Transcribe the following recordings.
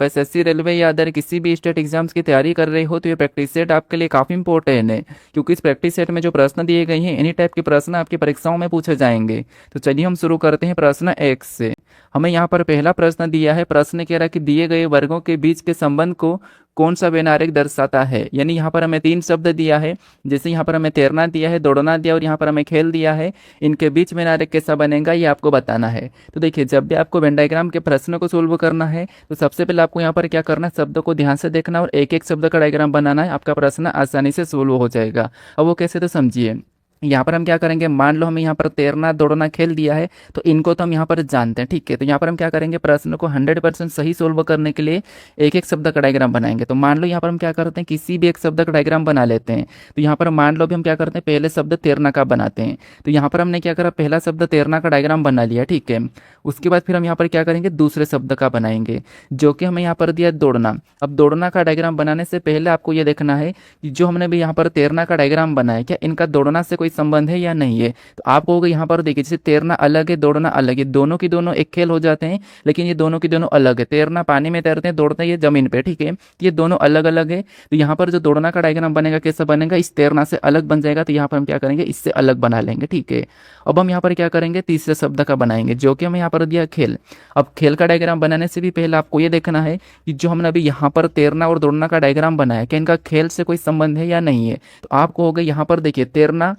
SSC, railway या other किसी भी स्टेट एग्जाम्स की तैयारी कर रहे हो तो ये प्रैक्टिस सेट आपके लिए काफ़ी इंपॉर्टेंट है, क्योंकि इस प्रैक्टिस सेट में जो प्रश्न दिए गए हैं एनी टाइप के प्रश्न आपकी परीक्षाओं में पूछे जाएंगे। तो चलिए हम शुरू करते हैं प्रश्न एक से। हमें यहाँ पर पहला प्रश्न दिया है, प्रश्न कह रहा है कि दिए गए वर्गों के बीच के संबंध को कौन सा व्यवहारिक दर्शाता है। यानी यहाँ पर हमें तीन शब्द दिया है, जैसे यहाँ पर हमें तैरना दिया है, दौड़ना दिया और यहाँ पर हमें खेल दिया है। इनके बीच में व्यवहारिक कैसा बनेगा ये आपको बताना है। तो देखिए, जब भी आपको वेन डायग्राम के प्रश्न को सोल्व करना है तो सबसे पहले आपको यहाँ पर क्या करना है, शब्दों को ध्यान से देखना और एक एक शब्द का डायग्राम बनाना है। आपका प्रश्न आसानी से सोल्व हो जाएगा। अब वो कैसे, तो समझिए। यहाँ पर हम क्या करेंगे, मान लो हमें यहाँ पर तैरना, दौड़ना, खेल दिया है, तो इनको तो हम यहाँ पर जानते हैं, ठीक है। तो यहाँ पर हम क्या करेंगे, प्रश्न को 100% सही सोल्व करने के लिए एक एक शब्द का डायग्राम बनाएंगे। तो मान लो यहाँ पर हम क्या करते हैं, किसी भी एक शब्द का डायग्राम बना लेते हैं। तो यहाँ पर मान लो भी हम क्या करते हैं, पहले शब्द तैरना का बनाते हैं। तो यहाँ पर हमने क्या करा, पहला शब्द तैरना का डायग्राम बना लिया, ठीक है। उसके बाद फिर हम यहाँ पर क्या करेंगे, दूसरे शब्द का बनाएंगे, जो कि हमें यहाँ पर दिया दौड़ना। अब दौड़ना का डायग्राम बनाने से पहले आपको ये देखना है कि जो हमने भी यहाँ पर तैरना का डायग्राम बनाया, क्या इनका दौड़ना से कोई संबंध है या नहीं है। तो आप कहोगे यहाँ पर देखिए, जैसे तैरना अलग है, दौड़ना अलग है, दोनों की दोनों एक खेल हो जाते हैं, लेकिन ये दोनों की दोनों अलग है। तैरना पानी में तैरते हैं, दौड़ते हैं ये जमीन पे, ठीक है। ये दोनों अलग अलग है। तो यहाँ पर जो दौड़ना का डायग्राम बनेगा कैसा बनेगा, इस तैरना से अलग बन जाएगा। तो यहाँ पर हम क्या करेंगे, इससे अलग बना लेंगे, ठीक है। अब हम यहाँ पर क्या करेंगे, तीसरे शब्द का बनाएंगे, जो कि हमें यहाँ पर दिया खेल। अब खेल का डायग्राम बनाने से भी पहले आपको ये देखना है कि जो हमने अभी यहाँ पर तैरना और दौड़ना का डायग्राम बनाया, क्या इनका खेल से कोई संबंध है या नहीं है। तो आप कहोगे यहाँ पर देखिए, तैरना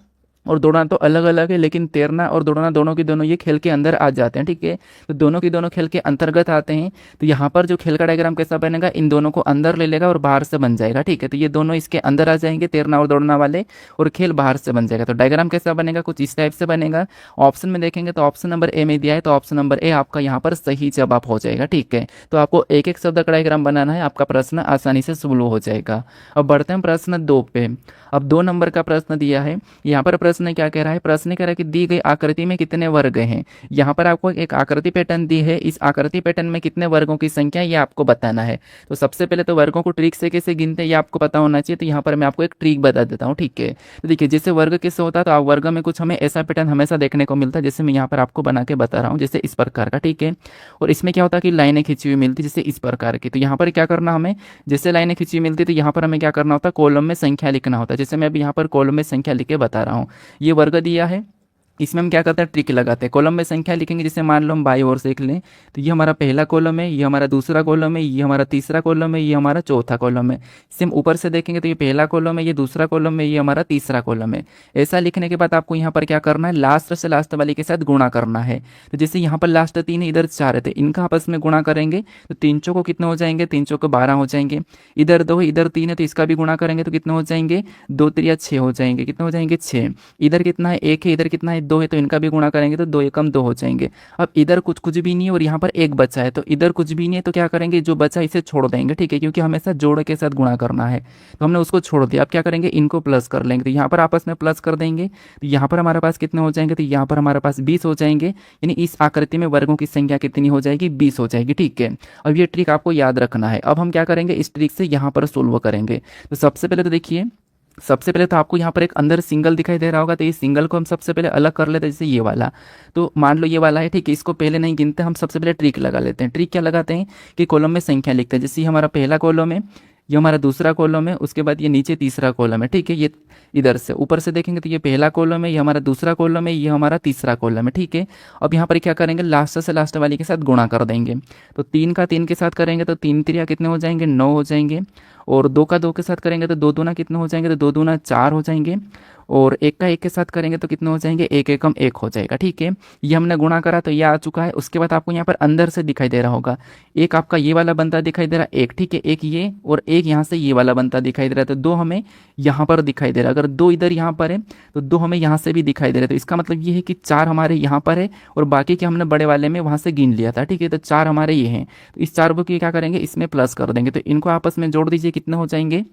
और दौड़ना तो अलग अलग है, लेकिन तैरना और दौड़ना दोनों की दोनों ये खेल के अंदर आ जाते हैं, ठीक है। तो दोनों की दोनों खेल के अंतर्गत आते हैं। तो यहाँ पर जो खेल का डायग्राम कैसा बनेगा, इन दोनों को अंदर ले लेगा और बाहर से बन जाएगा, ठीक है। तो ये दोनों इसके अंदर आ जाएंगे, तैरना और दौड़ना वाले, और खेल बाहर से बन जाएगा। तो डायग्राम कैसा बनेगा, कुछ इस टाइप से बनेगा। ऑप्शन में देखेंगे तो ऑप्शन नंबर ए में दिया है, तो ऑप्शन नंबर ए आपका यहाँ पर सही जवाब हो जाएगा, ठीक है। तो आपको एक एक शब्द का डायग्राम बनाना है, आपका प्रश्न आसानी से सोल्व हो जाएगा। अब बढ़ते हैं प्रश्न 2 पे। अब 2 नंबर का प्रश्न दिया है। यहाँ पर प्रश्न क्या कह रहा है, प्रश्न कह रहा है कि दी गई आकृति में कितने वर्ग हैं। यहाँ पर आपको एक आकृति पैटर्न दी है, इस आकृति पैटर्न में कितने वर्गों की संख्या ये आपको बताना है। तो सबसे पहले तो वर्गों को ट्रिक से कैसे गिनते हैं ये आपको पता होना चाहिए। तो यहाँ पर मैं आपको एक ट्रिक बता देता हूँ, ठीक है। तो देखिए, जैसे वर्ग कैसे होता है, तो आप वर्ग में कुछ हमें ऐसा पैटर्न हमेशा देखने को मिलता है, जैसे मैं यहाँ पर आपको बना के बता रहा हूँ, जैसे इस प्रकार का, ठीक है। और इसमें क्या होता है कि लाइनें खींची हुई मिलती है, जैसे इस प्रकार की। तो यहाँ पर क्या करना हमें, जैसे लाइनें खींची हुई मिलती है तो यहाँ पर हमें क्या करना होता है, कॉलम में संख्या लिखना होता है। जैसे मैं अभी यहाँ पर कॉलम में संख्या लिख के बता रहा हूँ। ये वर्ग दिया है, इसमें हम क्या करते हैं, ट्रिक लगाते हैं। कॉलम में संख्या लिखेंगे, जैसे मान लो हम बाई ओर से लिख लें, तो ये हमारा पहला कॉलम है, ये हमारा दूसरा कॉलम है, ये हमारा तीसरा कॉलम है, ये हमारा चौथा कॉलम है। इसे हम ऊपर से देखेंगे तो ये पहला कॉलम है, ये दूसरा कॉलम है, ये हमारा तीसरा कॉलम है। ऐसा लिखने के बाद आपको यहाँ पर क्या करना है, लास्ट से लास्ट वाले के साथ गुणा करना है। तो जैसे यहाँ पर लास्ट 3 है, इधर 4 है, तो इनका आपस में गुणा करेंगे तो 3 चौको कितने हो जाएंगे, 3 चौको 12 हो जाएंगे। इधर 2 है, इधर 3 है, तो इसका भी गुणा करेंगे तो कितने हो जाएंगे, 2 3 6 हो जाएंगे। कितने हो जाएंगे, 6। इधर कितना है, 1 है, इधर कितना है, 2 है, तो इनका भी गुणा करेंगे तो 2 एकम 2 हो जाएंगे। अब इधर कुछ कुछ भी नहीं है और यहाँ पर एक बचा है, तो इधर कुछ भी नहीं है, तो क्या करेंगे, जो बचा इसे छोड़ देंगे, ठीक है, क्योंकि हमेशा जोड़ के साथ गुणा करना है। तो हमने उसको छोड़ दिया। अब क्या करेंगे, इनको प्लस कर लेंगे, तो यहाँ पर आपस में प्लस कर देंगे। तो यहाँ पर हमारे पास कितने हो जाएंगे, तो यहाँ पर हमारे पास 20 हो जाएंगे। यानी इस आकृति में वर्गों की संख्या कितनी हो जाएगी, 20 हो जाएगी, ठीक है। अब ये ट्रिक आपको याद रखना है। अब हम क्या करेंगे, इस ट्रिक से यहाँ पर सोल्व करेंगे। तो सबसे पहले तो देखिए, सबसे पहले तो आपको यहाँ पर एक अंदर सिंगल दिखाई दे रहा होगा, तो ये सिंगल को हम सबसे पहले अलग कर लेते हैं, जैसे ये वाला। तो मान लो ये वाला है, ठीक है, इसको पहले नहीं गिनते, हम सबसे पहले ट्रिक लगा लेते हैं। ट्रिक क्या लगाते हैं कि कॉलम में संख्या लिखते हैं। जैसे ये हमारा पहला कॉलम है, ये हमारा दूसरा कॉलम है, उसके बाद ये नीचे तीसरा कॉलम है, ठीक है। ये इधर से ऊपर से देखेंगे तो ये पहला कॉलम है, ये हमारा दूसरा कॉलम है, ये हमारा तीसरा कॉलम है, ठीक है। अब यहाँ पर क्या करेंगे, लास्ट से लास्ट वाली के साथ गुणा कर देंगे। तो 3 का 3 के साथ करेंगे तो 3 3 कितने हो जाएंगे, 9 हो जाएंगे। और 2 का 2 के साथ करेंगे तो 2 दूना कितने हो जाएंगे, तो 2 दूना 4 हो जाएंगे। और 1 का 1 के साथ करेंगे तो कितने हो जाएंगे, 1 एकम 1 हो जाएगा, ठीक है। ये हमने गुणा करा तो ये आ चुका है। उसके बाद आपको यहाँ पर अंदर से दिखाई दे रहा होगा, एक आपका ये वाला बनता दिखाई दे रहा है, एक, ठीक है, एक ये और एक यहाँ से ये वाला बनता दिखाई दे रहा है। तो 2 हमें यहाँ पर दिखाई दे रहा है। अगर 2 इधर यहाँ पर है तो 2 हमें यहाँ से भी दिखाई दे रहा है। तो इसका मतलब ये है कि 4 हमारे यहाँ पर है और बाकी के हमने बड़े वाले में वहाँ से गिन लिया था, ठीक है। तो 4 हमारे ये हैं। तो इस 4 को क्या करेंगे, इसमें प्लस कर देंगे। तो इनको आपस में जोड़ दीजिए, कितने हो जाएंगे,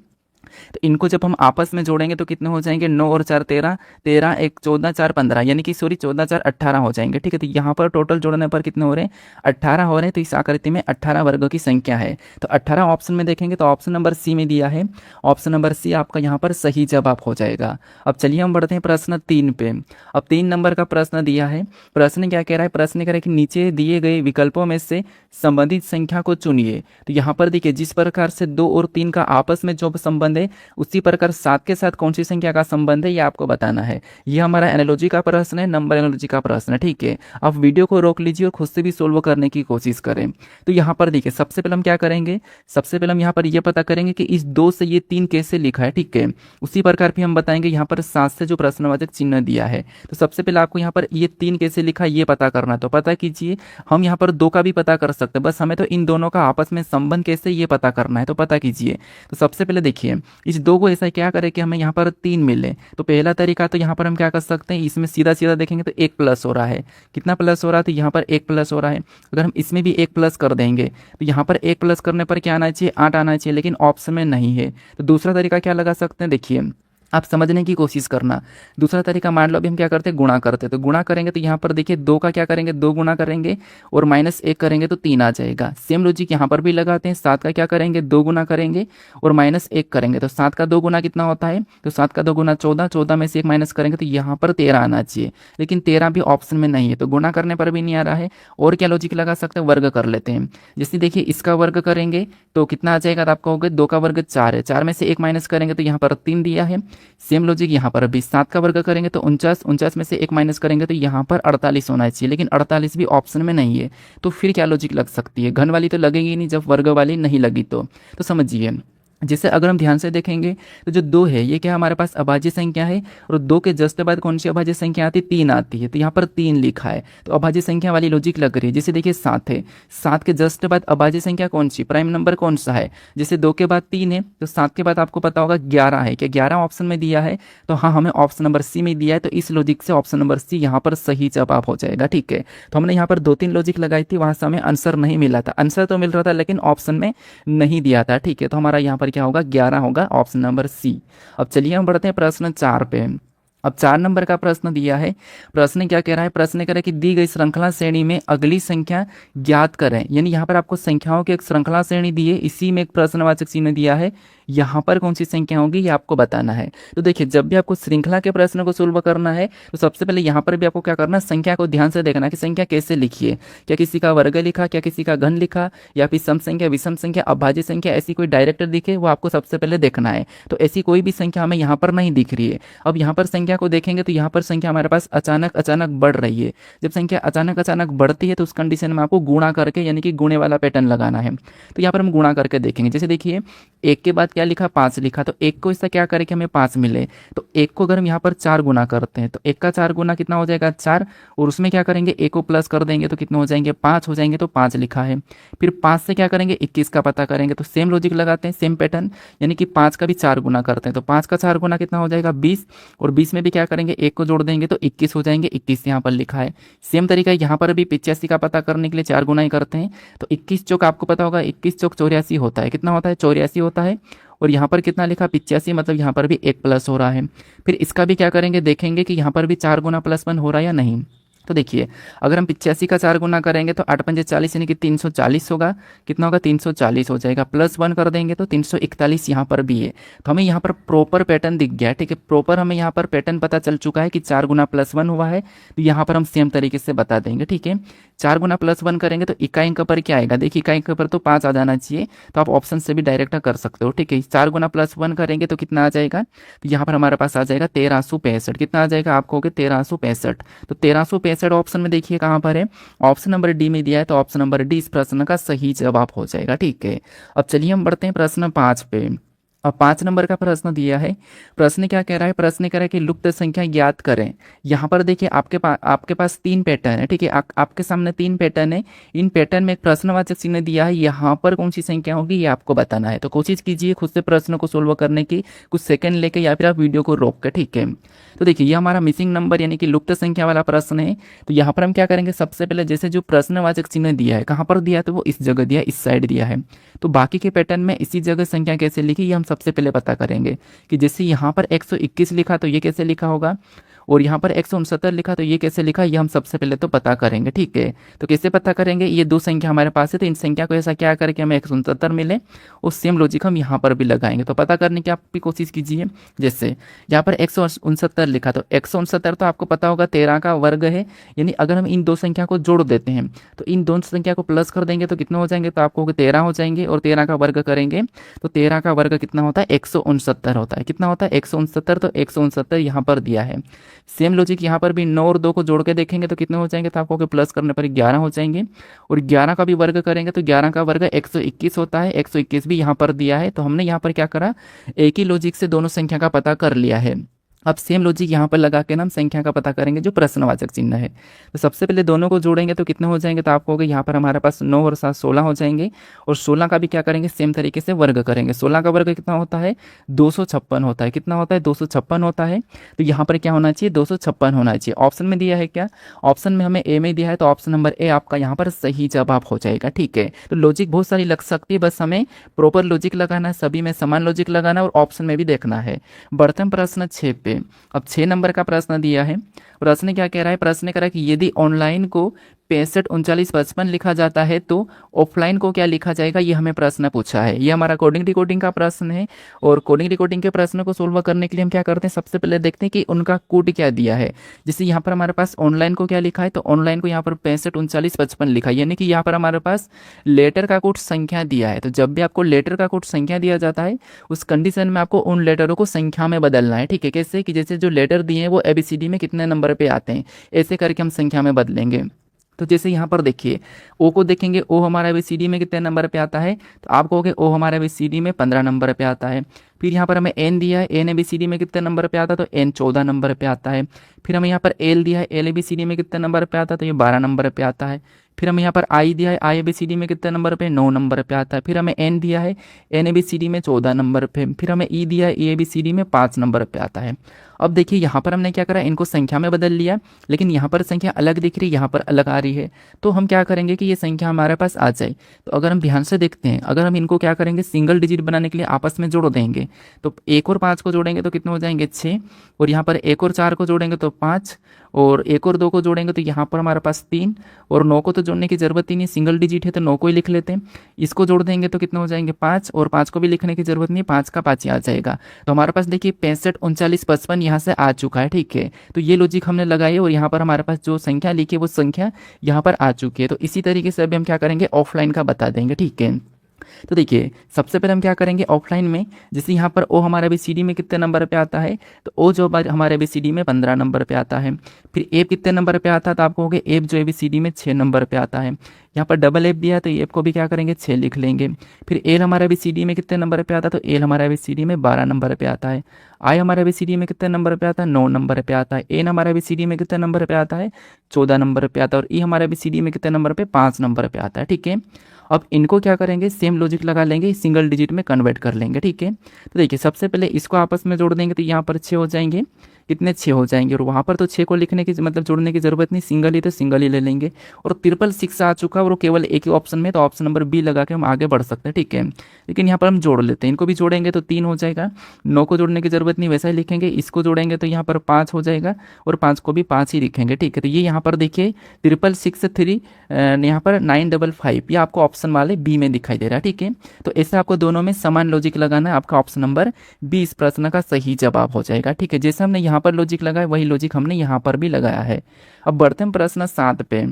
तो इनको जब हम आपस में जोड़ेंगे तो कितने हो जाएंगे, 9 और 4 13, 13 1 14 4 15, यानी कि सॉरी 14 4 18 हो जाएंगे। ठीक है, तो यहाँ पर टोटल जोड़ने पर कितने हो रहे हैं, 18 हो रहे हैं। तो इस आकृति में 18 वर्गों की संख्या है। तो 18 ऑप्शन में देखेंगे तो ऑप्शन नंबर सी में दिया है, ऑप्शन नंबर सी आपका यहाँ पर सही जवाब हो जाएगा। अब चलिए हम बढ़ते हैं प्रश्न 3 पे। अब 3 नंबर का प्रश्न दिया है। प्रश्न क्या कह रहा है, प्रश्न कह रहा है कि नीचे दिए गए विकल्पों में से संबंधित संख्या को चुनिए। तो यहाँ पर देखिए, जिस प्रकार से 2 और 3 का आपस में जो संबंध है, उसी प्रकार 7 के साथ कौन सी संख्या का संबंध है ये आपको बताना है। ये हमारा एनालॉजी का प्रश्न है, नंबर एनालॉजी का प्रश्न है। ठीक है, आप वीडियो को रोक लीजिए और खुद से भी सोल्व करने की कोशिश करें। तो यहाँ पर देखिए, सबसे पहले हम क्या करेंगे, सबसे पहले हम यहाँ पर ये पता करेंगे कि इस 2 से ये 3 कैसे लिखा है। ठीक है, उसी प्रकार भी हम बताएंगे यहाँ पर 7 से जो प्रश्नवाचक चिन्ह दिया है। तो सबसे पहले आपको यहाँ पर ये 3 कैसे लिखा ये पता करना है। तो पता कीजिए, हम यहाँ पर 2 का भी पता कर सकते हैं, बस हमें तो इन दोनों का आपस में संबंध कैसे ये पता करना है। तो पता कीजिए, तो सबसे पहले देखिए, इस 2 को ऐसा क्या करें कि हमें यहाँ पर 3 मिले। तो पहला तरीका, तो यहाँ पर हम क्या कर सकते हैं, इसमें सीधा सीधा देखेंगे तो 1 प्लस हो रहा है। कितना प्लस हो रहा है, तो यहाँ पर 1 प्लस हो रहा है। अगर हम इसमें भी 1 प्लस कर देंगे तो यहाँ पर 1 प्लस करने पर क्या आना चाहिए, 8 आना चाहिए, लेकिन ऑप्शन में नहीं है। तो दूसरा तरीका क्या लगा सकते हैं, देखिए आप समझने की कोशिश करना। दूसरा तरीका, मान लो अभी हम क्या करते हैं, गुणा करते हैं। तो गुणा करेंगे तो यहाँ पर देखिए 2 का क्या करेंगे, 2 गुणा करेंगे और -1 करेंगे तो 3 आ जाएगा। सेम लॉजिक यहाँ पर भी लगाते हैं। 7 का क्या करेंगे, 2 गुणा करेंगे और -1 करेंगे तो 7 का 2 गुणा कितना होता है, तो 7 का 2 गुणा 14, 14 में से 1 माइनस करेंगे तो यहाँ पर 13 आना चाहिए, लेकिन 13 भी ऑप्शन में नहीं है। तो गुणा करने पर भी नहीं आ रहा है। और क्या लॉजिक लगा सकते हैं, वर्ग कर लेते हैं। जैसे देखिए, इसका वर्ग करेंगे तो कितना आ जाएगा, तो आपका हो गया 2 का वर्ग 4 है, 4 में से 1 माइनस करेंगे तो यहाँ पर 3 दिया है। सेम लॉजिक यहाँ पर भी 7 का वर्ग करेंगे तो 49, 49 में से 1 माइनस करेंगे तो यहाँ पर 48 होना चाहिए, लेकिन 48 भी ऑप्शन में नहीं है। तो फिर क्या लॉजिक लग सकती है, घन वाली तो लगेगी नहीं, जब वर्ग वाली नहीं लगी तो समझिए। जैसे अगर हम ध्यान से देखेंगे तो जो 2 है ये क्या हमारे पास अभाज्य संख्या है, और 2 के जस्ट बाद कौन सी अभाज्य संख्या आती है, 3 आती है। तो यहाँ पर 3 लिखा है, तो अभाज्य संख्या वाली लॉजिक लग रही है। जैसे देखिए 7 है, 7 के जस्ट बाद अभाज्य संख्या कौन सी, प्राइम नंबर कौन सा है, जैसे 2 के बाद 3 है तो 7 के बाद आपको पता होगा 11 है। क्या 11 ऑप्शन में दिया है, तो हाँ हमें ऑप्शन नंबर सी में दिया है। तो इस लॉजिक से ऑप्शन नंबर सी यहाँ पर सही जवाब हो जाएगा। ठीक है, तो हमने यहाँ पर 2-3 लॉजिक लगाई थी, वहाँ से हमें आंसर नहीं मिला था। आंसर तो मिल रहा था लेकिन ऑप्शन में नहीं दिया था। ठीक है, तो हमारा यहाँ पर क्या होगा, 11 होगा, ऑप्शन नंबर सी। अब चलिए हम बढ़ते हैं प्रश्न 4 पे। अब 4 नंबर का प्रश्न दिया है। प्रश्न क्या कह रहा है, प्रश्न कह रहा है कि दी गई श्रृंखला श्रेणी में अगली संख्या ज्ञात करें। यानी यहाँ पर आपको संख्याओं की एक श्रृंखला श्रेणी दी है, इसी में एक प्रश्नवाचक चिन्ह दिया है, यहाँ पर कौन सी संख्या होगी ये आपको बताना है। तो देखिए, जब भी आपको श्रृंखला के प्रश्न को सोल्व करना है तो सबसे पहले यहाँ पर भी आपको क्या करना है, संख्या को ध्यान से देखना कि संख्या कैसे लिखी है। क्या किसी का वर्ग लिखा, क्या किसी का घन लिखा, या फिर सम संख्या, विषम संख्या, अभाज्य संख्या, ऐसी कोई डायरेक्टर दिखे वो आपको सबसे पहले देखना है। तो ऐसी कोई भी संख्या हमें यहाँ पर नहीं दिख रही है। अब यहाँ पर संख्या को देखेंगे तो यहाँ पर संख्या हमारे पास अचानक अचानक बढ़ रही है। जब संख्या अचानक अचानक बढ़ती है तो उस कंडीशन में आपको गुणा करके, यानी कि गुणे वाला पैटर्न लगाना है। तो यहाँ पर हम गुणा करके देखेंगे। जैसे देखिए, 1 के बाद क्या लिखा, 5 लिखा, तो 1 को इससे क्या करें कि हमें 5 मिले। तो 1 को अगर हम यहाँ पर 4 गुना करते हैं तो 1 का 4 गुना कितना हो जाएगा, 4, और उसमें क्या करेंगे, 1 को प्लस कर देंगे तो कितने हो जाएंगे, 5 हो जाएंगे। तो 5 लिखा है। फिर 5 से क्या करेंगे, 21 का पता करेंगे। तो सेम लॉजिक लगाते हैं, सेम पैटर्न, यानी कि 5 का भी 4 गुना करते हैं। तो 5 का 4 गुना कितना हो जाएगा, 20, और 20 में भी क्या करेंगे, 1 को जोड़ देंगे तो 21 हो जाएंगे। 21 यहाँ पर लिखा है। सेम तरीका यहाँ पर भी 85 का पता करने के लिए 4 गुना ही करते हैं। तो 21 चौक आपको पता होगा, 21 चौक 84 होता है। कितना होता है, 84 होता है। और यहाँ पर कितना लिखा, 85, मतलब यहाँ पर भी 1 प्लस हो रहा है। फिर इसका भी क्या करेंगे, देखेंगे कि यहाँ पर भी 4 गुना +1 हो रहा है या नहीं। तो देखिए, अगर हम 85 का 4 गुना करेंगे तो 8 पंजे 40, यानी कि 340 होगा। कितना होगा, 340 हो जाएगा। +1 कर देंगे तो 341 यहाँ पर भी है। तो हमें यहाँ पर प्रॉपर पैटर्न दिख गया है। ठीक है, प्रॉपर हमें यहाँ पर पैटर्न पता चल चुका है कि 4 गुना +1 हुआ है। तो यहाँ पर हम सेम तरीके से बता देंगे। ठीक है, 4 गुना +1 करेंगे तो इकाई अंक पर क्या आएगा, देखिए इकाई अंक पर तो 5 आ जाना चाहिए। तो आप ऑप्शन से भी डायरेक्ट कर सकते हो। ठीक है, 4 गुना +1 करेंगे तो कितना आ जाएगा, तो यहाँ पर हमारे पास आ जाएगा 1365। कितना आ जाएगा, आपको 1365। तो 1365 ऑप्शन में देखिए कहाँ पर है, ऑप्शन नंबर डी में दिया है। तो ऑप्शन नंबर डी इस प्रश्न का सही जवाब हो जाएगा। ठीक है, अब चलिए हम बढ़ते हैं प्रश्न 5 पे। अब 5 नंबर का प्रश्न दिया है। प्रश्न क्या कह रहा है, प्रश्न कह रहा है कि लुप्त संख्या ज्ञात करें। यहाँ पर देखिए आपके पास 3 पैटर्न है। ठीक है, आपके सामने 3 पैटर्न है। इन पैटर्न में एक प्रश्नवाचक चिन्ह दिया है, यहाँ पर कौन सी संख्या होगी ये आपको बताना है। तो कोशिश कीजिए खुद से प्रश्न को सोल्व करने की, कुछ सेकंड लेके या फिर आप वीडियो को रोक कर। ठीक है, तो देखिए ये हमारा मिसिंग नंबर यानी कि लुप्त संख्या वाला प्रश्न है। तो यहाँ पर हम क्या करेंगे, सबसे पहले जैसे जो प्रश्नवाचक चिन्ह दिया है, कहाँ पर दिया है, तो वो इस जगह दिया है, इस साइड दिया है। तो बाकी के पैटर्न में इसी जगह संख्या कैसे लिखी ये हम सबसे पहले पता करेंगे कि जैसे यहाँ पर 121 लिखा तो ये कैसे लिखा होगा, और यहाँ पर 169 लिखा तो ये कैसे लिखा, ये हम सबसे पहले तो पता करेंगे। ठीक है, तो कैसे पता करेंगे, ये दो संख्या हमारे पास है तो इन संख्या को ऐसा क्या करके हमें 169 मिले, और सेम लॉजिक हम यहाँ पर भी लगाएंगे। तो पता करने की आप भी कोशिश कीजिए। जैसे यहाँ पर 169 लिखा तो 169 तो आपको पता होगा 13 का वर्ग है, यानी अगर हम इन दो संख्या को जोड़ देते हैं तो इन दोनों संख्या को प्लस कर देंगे तो कितने हो जाएंगे, तो आपको 13 हो जाएंगे, और 13 का वर्ग करेंगे तो 13 का वर्ग कितना होता है, 169 होता है। कितना होता है, 169, तो 169 यहाँ पर दिया है। सेम लॉजिक यहाँ पर भी 9 और 2 को जोड़ के देखेंगे तो कितने हो जाएंगे, तो आपको प्लस करने पर 11 हो जाएंगे, और 11 का भी वर्ग करेंगे तो 11 का वर्ग 121 होता है। 121 भी यहाँ पर दिया है, तो हमने यहाँ पर क्या करा, एक ही लॉजिक से दोनों संख्या का पता कर लिया है। अब सेम लॉजिक यहाँ पर लगा के हम संख्या का पता करेंगे जो प्रश्नवाचक चिन्ह है। तो सबसे पहले दोनों को जोड़ेंगे तो कितने हो जाएंगे, तो आपको होगा यहाँ पर हमारे पास 9 और 7 16 हो जाएंगे, और 16 का भी क्या करेंगे, सेम तरीके से वर्ग करेंगे। 16 का वर्ग कितना होता है, 256 होता है। कितना होता है, 256 होता है। तो यहाँ पर क्या होना चाहिए, 256 होना चाहिए। ऑप्शन में दिया है क्या, ऑप्शन में हमें ए में दिया है, तो ऑप्शन नंबर ए आपका यहाँ पर सही जवाब हो जाएगा। ठीक है, तो लॉजिक बहुत सारी लग सकती है, बस हमें प्रॉपर लॉजिक लगाना है, सभी में समान लॉजिक लगाना है, और ऑप्शन में भी देखना है। बढ़ते हैं प्रश्न 6 पे। अब 6 नंबर का प्रश्न दिया है। प्रश्न क्या कह रहा है, प्रश्न कह रहा है कि यदि ऑनलाइन को 65 39 55 लिखा जाता है तो ऑफलाइन को क्या लिखा जाएगा, ये हमें प्रश्न पूछा है। ये हमारा कोडिंग डिकोडिंग का प्रश्न है, और कोडिंग डिकोडिंग के प्रश्न को सोल्व करने के लिए हम क्या करते हैं, सबसे पहले देखते हैं कि उनका कोड क्या दिया है। जैसे यहाँ पर हमारे पास ऑनलाइन को क्या लिखा है, तो ऑनलाइन को यहाँ पर 65 39 55 लिखा है, यानी कि यहाँ पर हमारे पास लेटर का कोड संख्या दिया है। तो जब भी आपको लेटर का कोड संख्या दिया जाता है उस कंडीशन में आपको उन लेटरों को संख्या में बदलना है। ठीक है, कैसे कि जैसे जो लेटर दिए हैं वो ABCD में कितने नंबर पे आते हैं, ऐसे करके हम संख्या में बदलेंगे। तो जैसे यहाँ पर देखिए ओ को देखेंगे, ओ हमारा ABCD में कितने नंबर पे आता है, तो आप कहोगे ओ हमारे ABCD में 15 नंबर पे आता है। फिर यहाँ पर हमें एन दिया है, एन ABCD में कितने नंबर पे आता है, तो एन 14 नंबर पे आता है। फिर हमें यहाँ पर एल दिया है, एल ABCD में कितने नंबर पे आता है, तो ये 12 नंबर पे आता है। फिर हमें यहाँ पर आई दिया है, आई ABCD में कितने नंबर पे, 9 नंबर पे आता है। फिर हमें एन दिया है, एन ABCD में 14 नंबर पे। फिर हमें ई दिया है, ई ABCD में 5 नंबर पे आता है। अब देखिए यहाँ पर हमने क्या करा, इनको संख्या में बदल लिया, लेकिन यहाँ पर संख्या अलग दिख रही है, यहाँ पर अलग आ रही है। तो हम क्या करेंगे कि ये संख्या हमारे पास आ जाए। तो अगर हम ध्यान से देखते हैं, अगर हम इनको क्या करेंगे, सिंगल डिजिट बनाने के लिए आपस में जोड़ देंगे, तो 1 और 5 को जोड़ेंगे तो कितने हो जाएंगे, 6, और यहाँ पर 1 और 4 को जोड़ेंगे तो 5, और 1 और 2 को जोड़ेंगे तो यहाँ पर हमारे पास 3, और 9 को तो जोड़ने की जरूरत ही नहीं, सिंगल डिजिट है तो 9 को ही लिख लेते हैं। इसको जोड़ देंगे तो कितने हो जाएंगे, 5, और 5 को भी लिखने की जरूरत नहीं, 5 का 5 ही आ जाएगा। तो हमारे पास देखिए 65 39 55 यहाँ से आ चुका है। ठीक है, तो ये लॉजिक हमने लगाई, और यहाँ पर हमारे पास जो संख्या लिखी है वो संख्या यहाँ पर आ चुकी है। तो इसी तरीके से अभी हम क्या करेंगे, ऑफलाइन का बता देंगे। ठीक है, तो देखिए सबसे पहले हम क्या करेंगे ऑफलाइन में, जैसे यहाँ पर ओ हमारे ABCD में कितने नंबर पे आता है, तो ओ जो हमारे ABCD में 15 नंबर पे आता है। फिर एप कितने नंबर पे आता है, तो आपको हो गया एप जो ABCD में 6 नंबर पे आता है। यहाँ पर डबल एप दिया है तो एप को भी क्या करेंगे, 6 लिख लेंगे। फिर एल हमारे ABCD में कितने नंबर पे आता है, तो एल हमारे ABCD में 12 नंबर पे आता है। आई हमारे ABCD में कितने नंबर पे आता है, 9 नंबर पे आता है। एन हमारे ABCD में कितने नंबर पे आता है, 14 नंबर पे आता है। और ई हमारे ABCD में कितने नंबर पे, 5 नंबर पे आता है। ठीक है, अब इनको क्या करेंगे, सेम लॉजिक लगा लेंगे, सिंगल डिजिट में कन्वर्ट कर लेंगे। ठीक है, तो देखिए सबसे पहले इसको आपस में जोड़ देंगे तो यहाँ पर 6 हो जाएंगे, कितने 6 हो जाएंगे, और वहाँ पर तो 6 को लिखने की मतलब जोड़ने की जरूरत नहीं, सिंगल ही तो सिंगल ही ले लेंगे। और 666 आ चुका है और केवल एक ही ऑप्शन में, तो ऑप्शन नंबर बी लगा के हम आगे बढ़ सकते हैं। ठीक है, लेकिन यहाँ पर हम जोड़ लेते हैं, इनको भी जोड़ेंगे तो 3 हो जाएगा, 9 को जोड़ने की जरूरत नहीं, वैसा ही लिखेंगे। इसको जोड़ेंगे तो यहाँ पर 5 हो जाएगा, और 5 को भी 5 ही लिखेंगे। ठीक है, तो ये यहाँ पर देखिए 666 यहाँ पर 955, ये आपको ऑप्शन वाले बी में दिखाई दे रहा है। ठीक है, तो ऐसे आपको दोनों में समान लॉजिक लगाना है, आपका ऑप्शन नंबर बी इस प्रश्न का सही जवाब हो जाएगा। ठीक है, जैसे हमने यहाँ पर लॉजिक लगाया वही लॉजिक हमने यहाँ पर भी लगाया है। अब बढ़ते हैं प्रश्न 7 पे।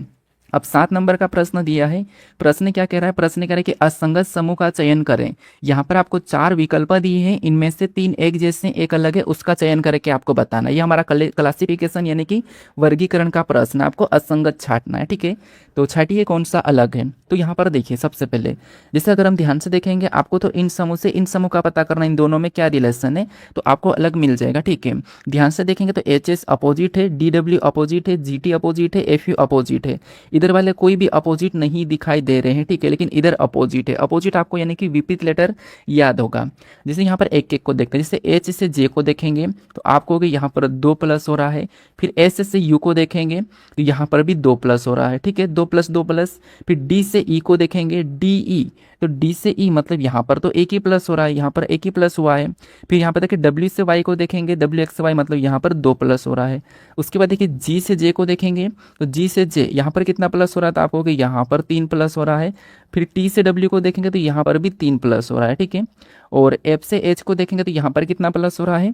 अब 7 नंबर का प्रश्न दिया है। प्रश्न क्या कह रहा है, प्रश्न कह रहा है कि असंगत समूह का चयन करें। यहाँ पर आपको 4 विकल्प दिए हैं, इनमें से 3 एक जैसे एक अलग है, उसका चयन करके आपको बताना। ये हमारा क्लासिफिकेशन यानी कि वर्गीकरण का प्रश्न, आपको असंगत छांटना है। ठीक है, तो छाटिए कौन सा अलग है। तो यहाँ पर देखिए सबसे पहले जैसे अगर हम ध्यान से देखेंगे, आपको तो इन समूह से इन समूह का पता करना, इन दोनों में क्या रिलेशन है, तो आपको अलग मिल जाएगा। ठीक है, ध्यान से देखेंगे तो HS अपोजिट है, DW अपोजिट है, GT अपोजिट है, FU अपोजिट है। इधर वाले कोई भी अपोजिट नहीं दिखाई दे रहे हैं। ठीक है, लेकिन इधर अपोजिट है। अपोजिट आपको यानी कि विपरीत लेटर याद होगा। जैसे यहाँ पर एक एक को देखते हैं, जैसे H से J को देखेंगे तो आपको यहाँ पर 2 प्लस हो रहा है। फिर S से U को देखेंगे तो यहाँ पर भी 2 प्लस हो रहा है। ठीक है, 2 प्लस 2 प्लस। फिर D से E को देखेंगे, DE तो डी से ई मतलब यहाँ पर तो एक ही प्लस हो रहा है, यहाँ पर एक ही प्लस हुआ है। फिर यहाँ पर देखिए डब्ल्यू से वाई को देखेंगे, डब्ल्यू एक्स वाई मतलब यहाँ पर 2 प्लस हो रहा है। उसके बाद देखिए जी से जे को देखेंगे, तो जी से जे यहाँ पर कितना प्लस हो रहा है, तो आप कहोगे यहाँ पर 3 प्लस हो रहा है। फिर टी से डब्ल्यू को देखेंगे तो यहाँ पर भी 3 प्लस हो रहा है, ठीक है। और एफ से एच को देखेंगे तो यहाँ पर कितना प्लस हो रहा है,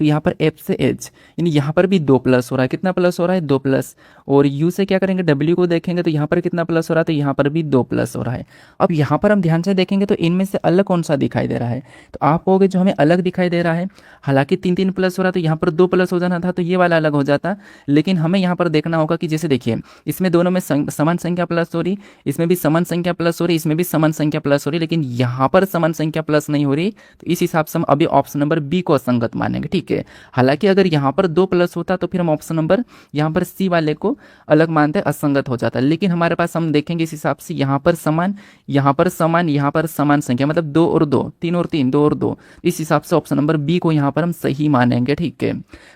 तो यहाँ पर एफ से एच यानी यहाँ पर भी 2 प्लस हो रहा है। कितना प्लस हो रहा है, 2 प्लस। और यू से क्या करेंगे, डब्ल्यू को देखेंगे तो यहाँ पर कितना प्लस हो रहा है, तो यहाँ पर भी 2 प्लस हो रहा है। अब यहाँ पर हम ध्यान से देखेंगे तो इनमें से अलग कौन सा दिखाई दे रहा है, तो आप कहोगे जो हमें अलग दिखाई दे रहा है, हालांकि 3 प्लस हो रहा है तो यहाँ पर 2 प्लस हो जाना था, तो ये वाला अलग हो जाता। लेकिन हमें यहाँ पर देखना होगा कि जैसे देखिए इसमें दोनों में समान संख्या प्लस हो रही, इसमें भी समान संख्या प्लस हो रही, इसमें भी समान संख्या प्लस हो रही, लेकिन यहाँ पर समान संख्या प्लस नहीं हो रही। तो इस हिसाब से हम अभी ऑप्शन नंबर बी को असंगत मानेंगे, ठीक है। हालांकि अगर यहाँ पर 2 प्लस होता तो फिर हम ऑप्शन नंबर यहाँ पर सी वाले को अलग मानते, असंगत हो जाता। लेकिन हमारे पास हम देखेंगे इस हिसाब से यहाँ पर समान, यहाँ पर समान, यहाँ पर समान संख्या मतलब 2 और 2, 3 और 3, 2 और 2। इस हिसाब से ऑप्शन नंबर बी को यहाँ पर हम सही मानेंगे, ठीक है।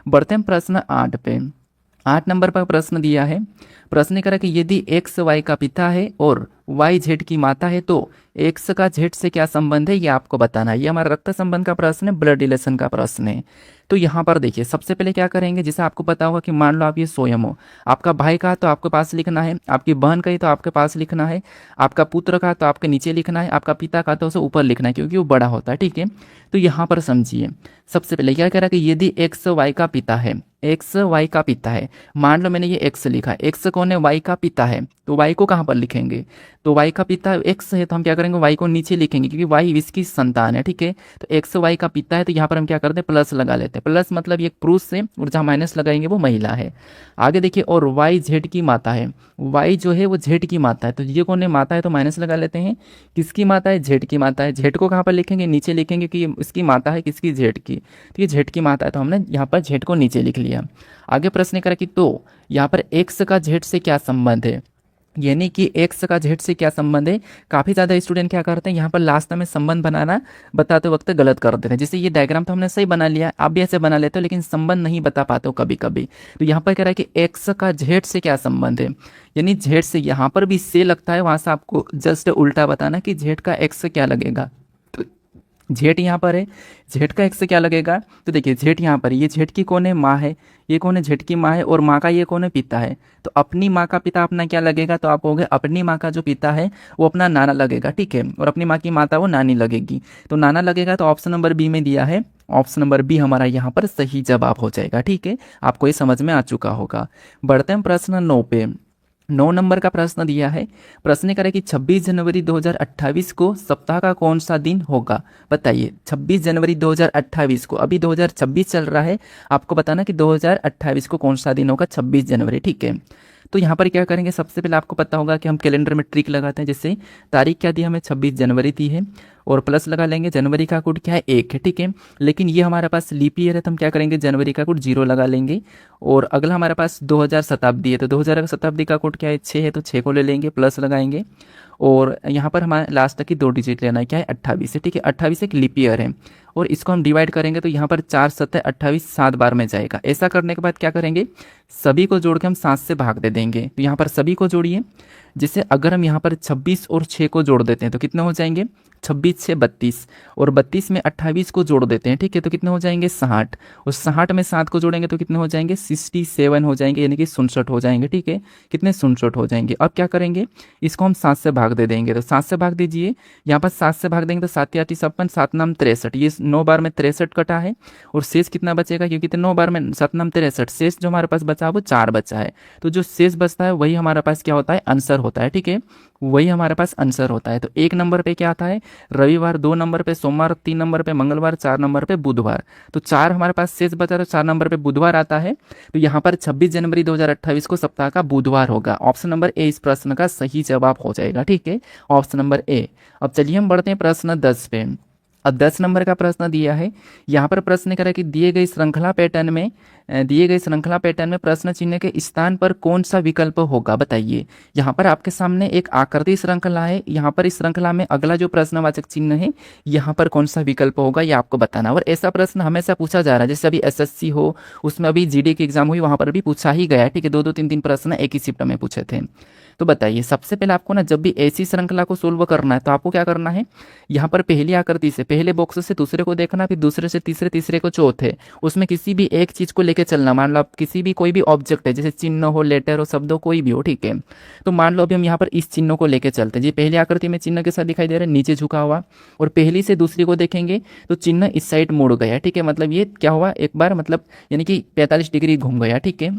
बढ़ते हैं प्रश्न 8 पे। 8 नंबर पर प्रश्न दिया है। प्रश्न करा कि यदि एक्स वाई का पिता है और वाई जेड की माता है तो एक्स का जेड से क्या संबंध है, ये आपको बताना है। ये हमारा रक्त संबंध का प्रश्न है, ब्लड रिलेशन का प्रश्न है। तो यहाँ पर देखिए सबसे पहले क्या करेंगे, जैसे आपको पता होगा कि मान लो आप ये स्वयं हो, आपका भाई का तो आपके पास लिखना है, आपकी बहन का ही तो आपके पास लिखना है, आपका पुत्र का तो आपके नीचे लिखना है, आपका पिता का तो उसे ऊपर लिखना है क्योंकि वो बड़ा होता है, ठीक है। तो यहाँ पर समझिए सबसे पहले क्या कह रहा है कि यदि एक्स वाई का पिता है, एक्स वाई का पिता है, मान लो मैंने ये एक्स लिखा, एक्स कौन है, वाई का पिता है, तो वाई को कहाँ पर लिखेंगे, तो वाई का पिता एक्स है तो हम क्या करेंगे, वाई को नीचे लिखेंगे क्योंकि वाई इसकी संतान है, ठीक है। तो एक्स वाई का पिता है तो यहाँ पर हम क्या करते हैं, प्लस लगा लेते हैं। प्लस मतलब ये पुरुष से, और जहाँ माइनस लगाएंगे वो महिला है। आगे देखिए और वाई जेड की माता है, वाई जो है वो जेड की माता है, तो ये कौन है, माता है तो माइनस लगा लेते हैं। किसकी माता है, जेड की माता है। जेड को कहाँ पर लिखेंगे, नीचे लिखेंगे कि ये इसकी माता है, किसकी, जेड की। तो ये जेड की माता है तो हमने यहाँ पर जेड को नीचे लिख लिया। आगे प्रश्न करा कि तो यहाँ पर एक्स का जेड से क्या संबंध है, यानी कि एक्स का जेड से क्या संबंध है। काफ़ी ज़्यादा स्टूडेंट क्या करते हैं, यहाँ पर लास्ट में संबंध बनाना बताते वक्त गलत कर देते हैं। जैसे ये डायग्राम तो हमने सही बना लिया, आप भी ऐसे बना लेते हो, लेकिन संबंध नहीं बता पाते हो कभी कभी। तो यहाँ पर कह रहा है कि एक्स का जेड से क्या संबंध है, यानी जेड से, यहाँ पर भी से लगता है, वहाँ से आपको जस्ट उल्टा बताना कि जेड का एक्स से क्या लगेगा। तो जेड यहाँ पर है, जेड का एक्स से क्या लगेगा, तो देखिए जेड यहाँ पर, ये जेड की कौन है, माँ है, ये कौन है, जेड की माँ है, और माँ का ये कौन है, पिता है। तो अपनी माँ का पिता अपना क्या लगेगा, तो आप कहोगे अपनी माँ का जो पिता है वो अपना नाना लगेगा, ठीक है। और अपनी माँ की माता वो नानी लगेगी, तो नाना लगेगा। तो ऑप्शन नंबर बी में दिया है, ऑप्शन नंबर बी हमारा यहाँ पर सही जवाब हो जाएगा, ठीक है। आपको ये समझ में आ चुका होगा। बढ़ते हैं प्रश्न 9 पे। 9 नंबर का प्रश्न दिया है। प्रश्न करें कि 26 जनवरी 2028 को सप्ताह का कौन सा दिन होगा, बताइए। 26 जनवरी 2028 को, अभी 2026 चल रहा है, आपको बताना कि 2028 को कौन सा दिन होगा, 26 जनवरी, ठीक है। तो यहाँ पर क्या करेंगे, सबसे पहले आपको पता होगा कि हम कैलेंडर में ट्रिक लगाते हैं। जैसे तारीख क्या दी, हमें 26 जनवरी दी है, और प्लस लगा लेंगे। जनवरी का कोड क्या है, 1 है, ठीक है। लेकिन ये हमारे पास लीप ईयर है तो हम क्या करेंगे, जनवरी का कोड 0 लगा लेंगे। और अगला हमारे पास 2000 शताब्दी है, तो 2000 शताब्दी का कोड क्या है, 6 है, तो 6 को ले लेंगे, प्लस लगाएंगे। और यहाँ पर हमारे लास्ट तक की 2 डिजिट लेना है, क्या है, 28 है, ठीक है। 28 एक लीप ईयर है, और इसको हम डिवाइड करेंगे तो यहाँ पर 4 7 28 7 बार में जाएगा। ऐसा करने के बाद क्या करेंगे, सभी को जोड़ के हम 7 से भाग दे देंगे। तो यहाँ पर सभी को जोड़िए। जैसे अगर हम यहाँ पर 26 और 6 को जोड़ देते हैं तो कितने हो जाएंगे, 26 6 32, और 32 में 28 को जोड़ देते हैं, ठीक है, तो कितने हो जाएंगे, 60। और 60 में 7 को जोड़ेंगे तो कितने हो जाएंगे, 67 हो जाएंगे, यानी कि 67 हो जाएंगे, ठीक है। कितने, 67 हो जाएंगे। अब क्या करेंगे, इसको हम 7 से भाग दे देंगे, तो 7 से भाग दीजिए। यहाँ पर 7 से भाग देंगे तो 7 8 56, 7 9 63, ये 9 बार में 63 कटा है। और शेष कितना बचेगा, क्योंकि 9 बार में 7 9 63, शेष जो हमारे पास बचा वो 4 बचा है। तो जो शेष बचता है वही हमारे पास क्या होता है, आंसर होता है, ठीक है, वही हमारे पास आंसर होता है। तो 1 नंबर पे क्या आता है, रविवार, 2 नंबर पे सोमवार, 3 नंबर पे मंगलवार, 4 नंबर पे बुधवार। तो 4 हमारे पास शेष बचा, तो 4 नंबर पे बुधवार आता है। तो यहाँ पर 26 जनवरी 2028 को सप्ताह का बुधवार होगा। ऑप्शन नंबर ए इस प्रश्न का सही जवाब हो जाएगा, ठीक है, ऑप्शन नंबर ए। अब चलिए हम बढ़ते हैं प्रश्न 10 पे। अब 10 नंबर का प्रश्न दिया है। यहाँ पर प्रश्न करा कि दिए गए श्रृंखला पैटर्न में दिए गए श्रृंखला पैटर्न में प्रश्न चिन्ह के स्थान पर कौन सा विकल्प होगा, बताइए। यहाँ पर आपके सामने एक आकृति श्रृंखला है, यहाँ पर इस श्रृंखला में अगला जो प्रश्नवाचक चिन्ह है यहाँ पर कौन सा विकल्प होगा ये आपको बताना। और ऐसा प्रश्न हमेशा पूछा जा रहा है, जैसे अभी एसएससी हो उसमें अभी जीडी की एग्जाम हुई वहाँ पर भी पूछा ही गया है, ठीक है। 2-2 3-3 प्रश्न एक ही शिफ्ट में पूछे थे। तो बताइए, सबसे पहले आपको ना जब भी ऐसी श्रृंखला को सोल्व करना है तो आपको क्या करना है, यहाँ पर पहली आकृति से पहले बॉक्स से दूसरे को देखना, फिर दूसरे से तीसरे, तीसरे को चौथे, उसमें किसी भी एक चीज को लेके चलना। मान लो आप किसी भी कोई भी ऑब्जेक्ट है, जैसे चिन्ह हो, लेटर हो, शब्द हो, कोई भी हो, ठीक है। तो मान लो अभी हम यहाँ पर इस चिन्ह को लेके चलते हैं जी। पहली आकृति में चिन्ह के साथ दिखाई दे रहा है, नीचे झुका हुआ, और पहली से दूसरी को देखेंगे तो चिन्ह इस साइड मुड़ गया, ठीक है। मतलब ये क्या हुआ, एक बार मतलब यानी कि 45 डिग्री घूम गया, ठीक है।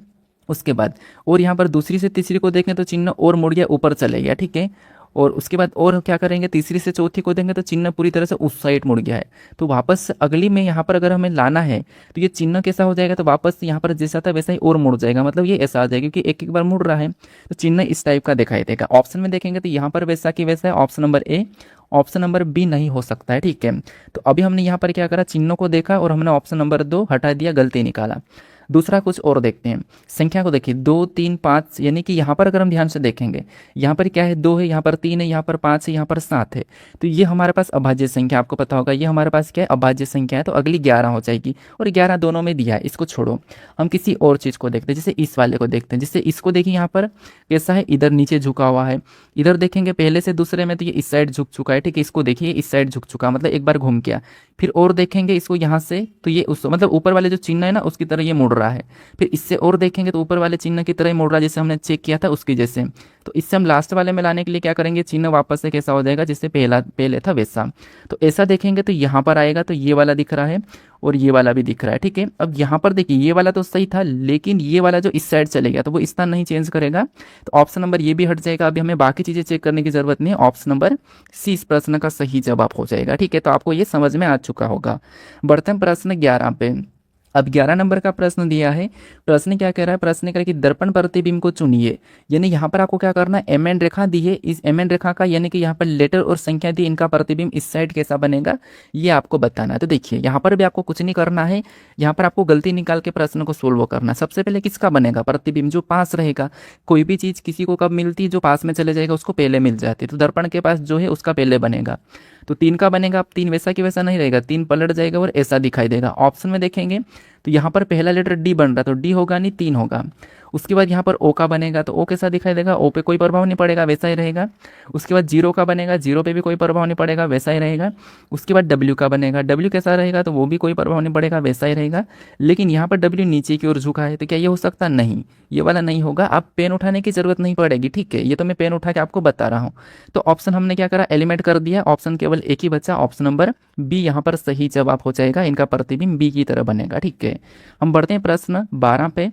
उसके बाद और यहाँ पर दूसरी से तीसरी को देखें तो चिन्ह और मुड़ गया, ऊपर चले गया, ठीक है। और उसके बाद और क्या करेंगे, तीसरी से चौथी को देंगे तो चिन्ह पूरी तरह से उस साइड मुड़ गया है। तो वापस अगली में यहाँ पर अगर हमें लाना है तो ये चिन्ह कैसा हो जाएगा, तो वापस यहाँ पर जैसा था वैसा ही और मुड़ जाएगा। मतलब ये ऐसा आ जाएगा क्योंकि एक एक बार मुड़ रहा है तो चिन्ह इस टाइप का दिखाई देगा। ऑप्शन में देखेंगे तो यहाँ पर वैसा कि वैसा है, option number A. Option number B नहीं हो सकता है, ठीक है। तो अभी हमने यहाँ पर क्या करा, चिन्हों को देखा और हमने ऑप्शन नंबर 2 हटा दिया, गलती निकाला। दूसरा कुछ और देखते हैं, संख्या को देखिए 2 3 5, यानी कि यहाँ पर अगर हम ध्यान से देखेंगे यहाँ पर क्या है, 2 है, यहाँ पर 3 है, यहाँ पर 5 है, यहाँ पर 7 है। तो ये हमारे पास अभाज्य संख्या, आपको पता होगा ये हमारे पास क्या है, अभाज्य संख्या है। तो अगली 11 हो जाएगी और 11 दोनों में दिया है। इसको छोड़ो, हम किसी और चीज़ को देखते हैं, जैसे इस वाले को देखते हैं। जैसे इसको देखिए, यहाँ पर कैसा है, इधर नीचे झुका हुआ है। इधर देखेंगे पहले से दूसरे में तो ये इस साइड झुक चुका है, ठीक है। इसको देखिए इस साइड झुक चुका, मतलब एक बार घूम गया। फिर और देखेंगे इसको यहाँ से तो ये उस मतलब ऊपर वाले जो चिन्ह है ना उसकी तरह ये मुड़ रहा है। फिर इससे और देखेंगे तो ऊपर वाले चिन्ह की तरह ही मुड़ रहा है, जैसे हमने चेक किया था उसकी जैसे। तो इससे हम लास्ट वाले में लाने के लिए क्या करेंगे, चिन्ह वापस से कैसा हो जाएगा जिससे पहले था वैसा। तो ऐसा देखेंगे तो यहाँ पर आएगा तो ये वाला दिख रहा है और ये वाला भी दिख रहा है, ठीक है। अब यहाँ पर देखिए ये वाला तो सही था, लेकिन ये वाला जो इस साइड चले गया तो वो स्थान नहीं चेंज करेगा, तो ऑप्शन नंबर ये भी हट जाएगा। अभी हमें बाकी चीज़ें चेक करने की जरूरत नहीं है, ऑप्शन नंबर सी इस प्रश्न का सही जवाब हो जाएगा, ठीक है। तो आपको ये समझ में आ चुका होगा। बढ़ते हैं प्रश्न 11 पे। अब 11 नंबर का प्रश्न दिया है। प्रश्न क्या कह रहा है, प्रश्न कह रहा है कि दर्पण प्रतिबिंब को चुनिए। यानी यहाँ पर आपको क्या करना है, एम एन रेखा दी है, इस एम एन रेखा का यानी कि यहाँ पर लेटर और संख्या दी, इनका प्रतिबिंब इस साइड कैसा बनेगा ये आपको बताना है। तो देखिए यहाँ पर भी आपको कुछ नहीं करना है, यहाँ पर आपको गलती निकाल के प्रश्न को सोल्व करना है। सबसे पहले किसका बनेगा प्रतिबिंब, जो पास रहेगा। कोई भी चीज़ किसी को कब मिलती है, जो पास में चले जाएगा उसको पहले मिल जाती है। तो दर्पण के पास जो है उसका पहले बनेगा। तो 3 का बनेगा, अब 3 वैसा कि वैसा नहीं रहेगा, 3 पलट जाएगा और ऐसा दिखाई देगा। ऑप्शन में देखेंगे तो यहाँ पर पहला लेटर डी बन रहा, तो डी होगा नहीं 3 होगा। उसके बाद यहाँ पर ओ का बनेगा तो ओ कैसा दिखाई देगा, ओ पे कोई प्रभाव नहीं पड़ेगा, वैसा ही रहेगा। उसके बाद 0 का बनेगा, 0 पे भी कोई प्रभाव नहीं पड़ेगा, वैसा ही रहेगा। उसके बाद डब्ल्यू का बनेगा, डब्ल्यू कैसा रहेगा, तो वो भी कोई प्रभाव नहीं पड़ेगा, वैसा ही रहेगा। लेकिन यहाँ पर डब्ल्यू नीचे की ओर झुका है, तो क्या ये हो सकता नहीं, ये वाला नहीं होगा। आप पेन उठाने की जरूरत नहीं पड़ेगी, ठीक है। ये तो मैं पेन उठा के आपको बता रहा हूँ। तो ऑप्शन हमने क्या करा, एलिमेंट कर दिया, ऑप्शन केवल एक ही बचा, ऑप्शन नंबर बी यहाँ पर सही जवाब हो जाएगा। इनका प्रतिबिंब बी की तरह बनेगा, ठीक है। हम बढ़ते हैं प्रश्न 12 पे।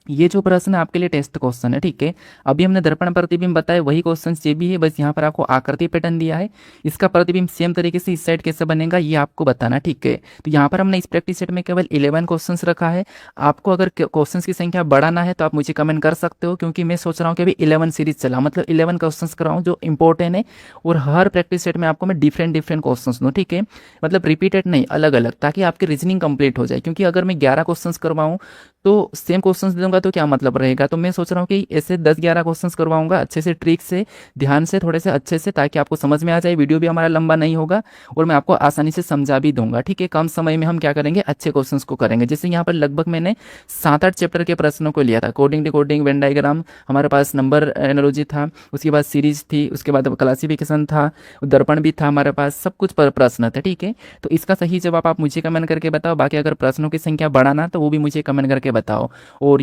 ये जो प्रश्न है आपके लिए टेस्ट क्वेश्चन है, ठीक है। अभी हमने दर्पण प्रतिबिंब बताया, वही क्वेश्चन ये भी है, बस यहाँ पर आपको आकृति पैटर्न दिया है। इसका प्रतिबिंब सेम तरीके से इस साइड कैसे बनेगा ये आपको बताना, ठीक है। तो यहाँ पर हमने इस प्रैक्टिस सेट में केवल 11 क्वेश्चंस रखा है। आपको अगर क्वेश्चंस की संख्या बढ़ाना है तो आप मुझे कमेंट कर सकते हो, क्योंकि मैं सोच रहा हूँ कि अभी 11 सीरीज चला, मतलब 11 क्वेश्चंस कराऊँ जो इंपॉर्टेंट है, और हर प्रैक्टिस सेट में आपको मैं डिफरेंट क्वेश्चंस दूँ, ठीक है। मतलब रिपीटेड नहीं, अलग अलग, ताकि आपकी रीजनिंग कंप्लीट हो जाए। क्योंकि अगर मैं 11 क्वेश्चंस करवाऊँ तो सेम क्वेश्चंस दूंगा तो क्या मतलब रहेगा। तो मैं सोच रहा हूँ कि ऐसे 10-11 क्वेश्चंस करवाऊंगा अच्छे से, ट्रिक से, ध्यान से, थोड़े से अच्छे से, ताकि आपको समझ में आ जाए। वीडियो भी हमारा लंबा नहीं होगा और मैं आपको आसानी से समझा भी दूंगा, ठीक है। कम समय में हम क्या करेंगे, अच्छे क्वेश्चंस को करेंगे। जैसे यहाँ पर लगभग मैंने 7-8 चैप्टर के प्रश्नों को लिया था। कोडिंग डिकोडिंग, वेन डायग्राम, हमारे पास नंबर एनालॉजी था, उसके बाद सीरीज थी, उसके बाद क्लासिफिकेशन था, दर्पण भी था हमारे पास, सब कुछ प्रश्न थे, ठीक है। तो इसका सही जवाब आप मुझे कमेंट करके बताओ। बाकी अगर प्रश्नों की संख्या बढ़ाना तो वो भी मुझे कमेंट करके बताओ। और